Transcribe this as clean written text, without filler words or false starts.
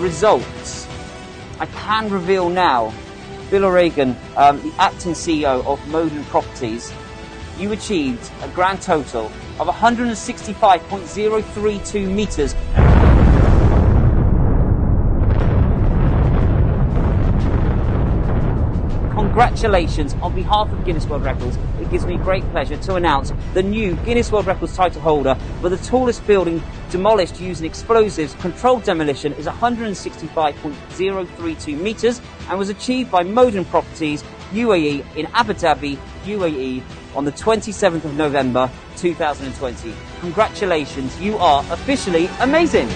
results. I can reveal now, Bill O'Regan, the acting CEO of Modern Properties, you achieved a grand total of 165.032 metres. Congratulations on behalf of Guinness World Records. It gives me great pleasure to announce the new Guinness World Records title holder for the tallest building demolished using explosives. Controlled demolition is 165.032 metres and was achieved by Modern Properties UAE in Abu Dhabi, UAE on the 27th of November 2020. Congratulations, you are officially amazing!